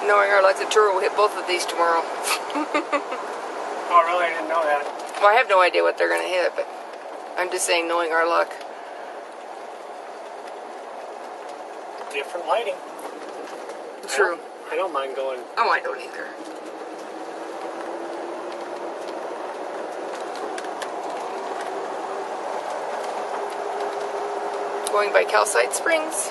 Knowing our luck, the tour will hit both of these tomorrow. Oh, really? I didn't know that. Well, I have no idea what they're going to hit, but I'm just saying, knowing our luck. Different lighting. True. I don't mind going. Oh, I don't either. Going by Calcite Springs.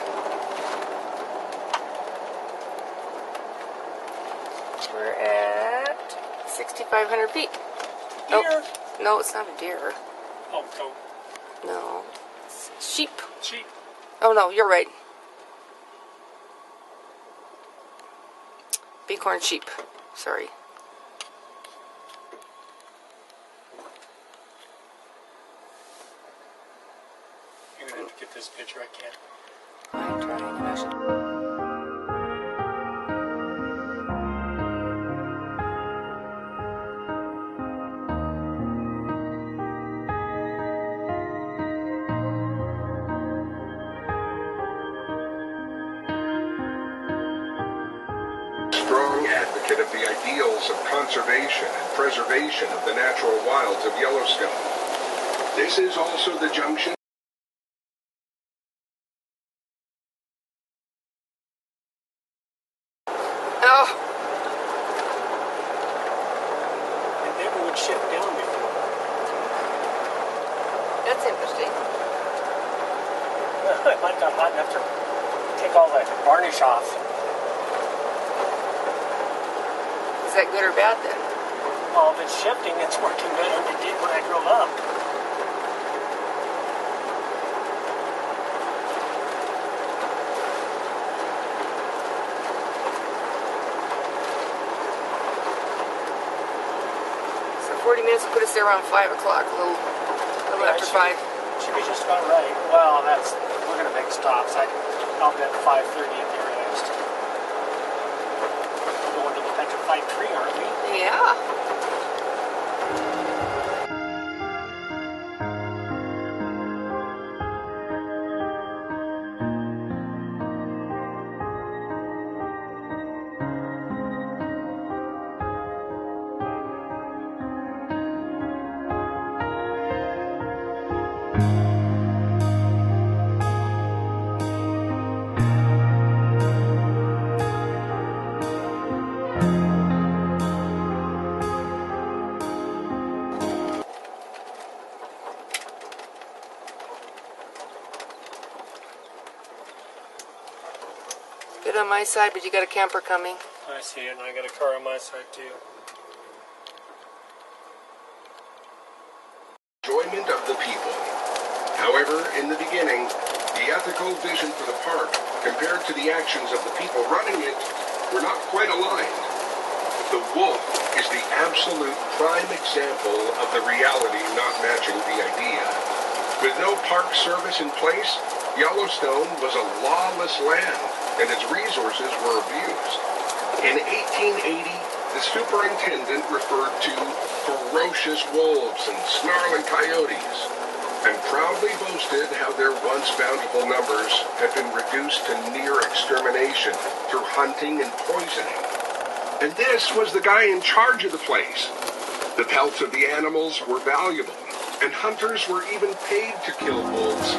We're at 6,500 feet. Deer. Oh, no, it's not a deer. Oh, goat. No, it's sheep. Sheep. Oh no, you're right. Bighorn sheep. Sorry. You're gonna have to get this picture. I can't. I'm trying. Actually. Strong advocate of the ideals of conservation and preservation of the natural wilds of Yellowstone. This is also the junction. Oh, It never would shift down before. that's interesting. It might got hot enough to take all the varnish off. Is that good or bad then? Well, if it's shifting, it's working better than it did when I drove up. So 40 minutes will put us there around 5 o'clock, a little Yeah, after it 5. Should be just about right. Well, we're gonna make stops. I'll be at 5:30 at the earliest. We're going to the petrified tree, aren't we? Yeah. Good on my side, but you got a camper coming. I see it, and I got a car on my side too. Enjoyment of the people. However, in the beginning, the ethical vision for the park compared to the actions of the people running it were not quite aligned. The wolf is the absolute prime example of the reality not matching the idea. With no park service in place, Yellowstone was a lawless land, and its resources were abused. In 1880, the superintendent referred to ferocious wolves and snarling coyotes, and proudly boasted how their once bountiful numbers had been reduced to near extermination through hunting and poisoning. And this was the guy in charge of the place. The pelts of the animals were valuable, and hunters were even paid to kill wolves.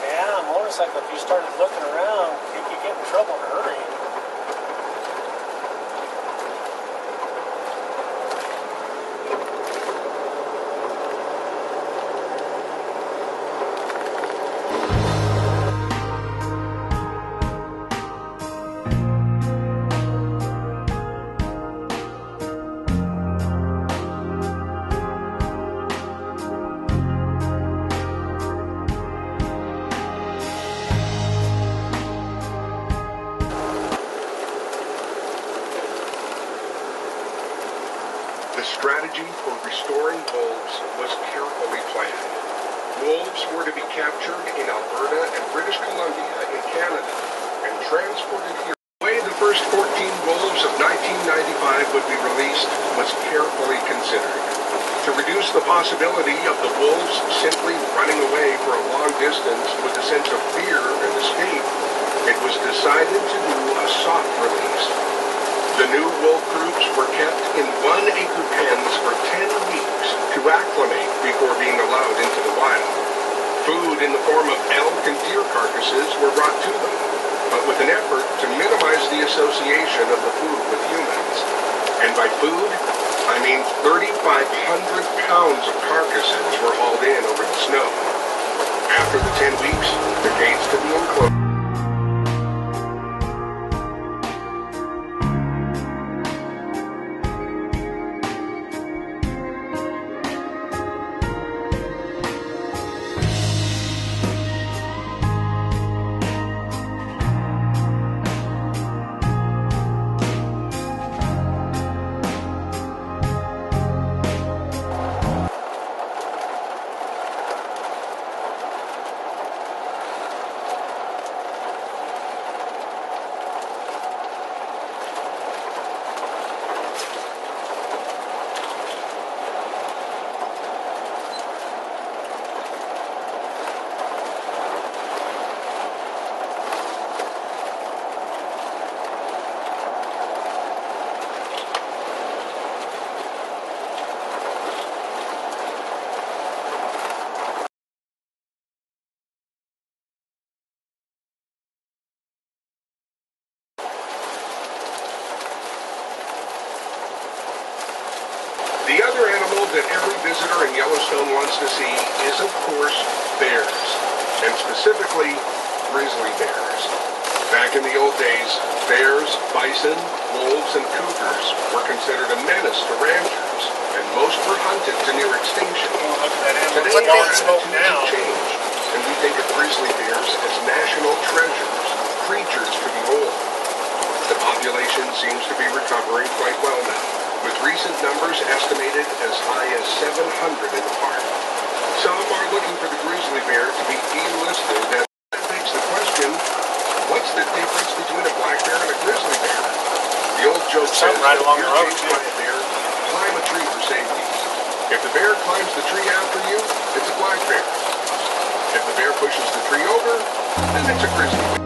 Yeah, a motorcycle, if you started looking around, you could get in trouble in a hurry. The strategy for restoring wolves was carefully planned. Wolves were to be captured in Alberta and British Columbia in Canada and transported here. The way the first 14 wolves of 1995 would be released was carefully considered. To reduce the possibility of the wolves simply running away for a long distance with a sense of fear and escape, it was decided to do a soft release. The new wolf groups were kept in 1-acre pens for 10 weeks to acclimate before being allowed into the wild. Food in the form of elk and deer carcasses were brought to them, but with an effort to minimize the association of the food with humans. And by food, I mean 3,500 pounds of carcasses were hauled in over the snow. After the 10 weeks, the gates to the enclosure. The other animal that every visitor in Yellowstone wants to see is, of course, bears, and specifically grizzly bears. Back in the old days, bears, bison, wolves, and cougars were considered a menace to ranchers, and most were hunted to near extinction. Oh, look at that animal. Today, It's our going smoke attitudes now. have changed, and we think of grizzly bears as national treasures, creatures to behold. The population seems to be recovering quite well now, with recent numbers estimated as high as 700 in the park. Some are looking for the grizzly bear to be delisted. That begs the question, what's the difference between a black bear and a grizzly bear? The old joke says Something right that along if the you're road, chased by a bear, climb a tree for safety. If the bear climbs the tree after you, it's a black bear. If the bear pushes the tree over, then it's a grizzly bear.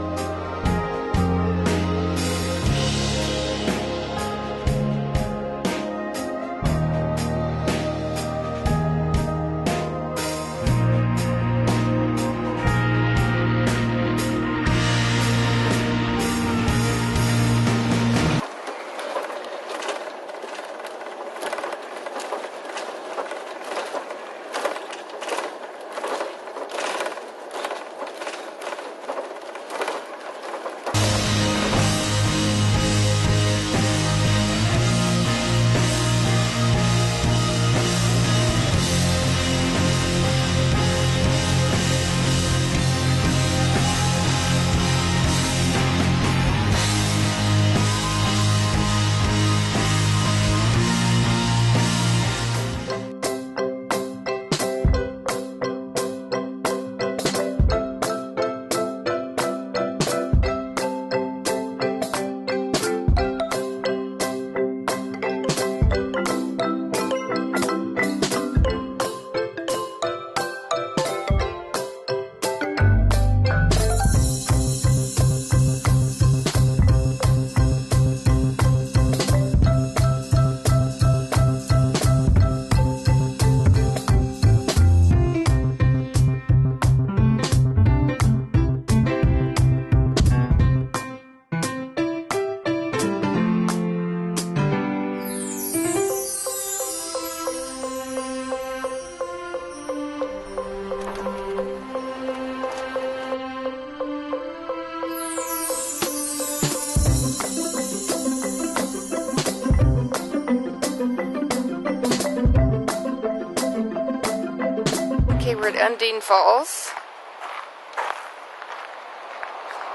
Okay, we're at Undine Falls.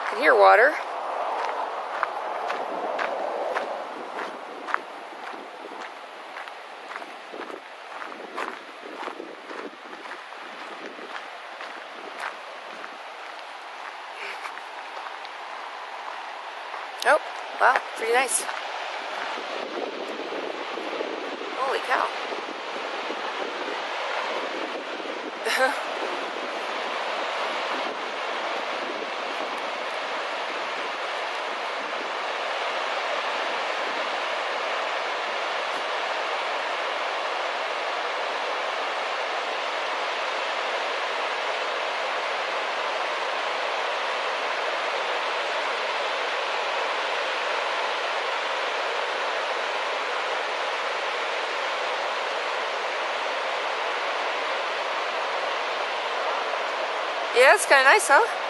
You can hear water. Wow, pretty nice. Holy cow. Yeah, it's kind of nice, huh?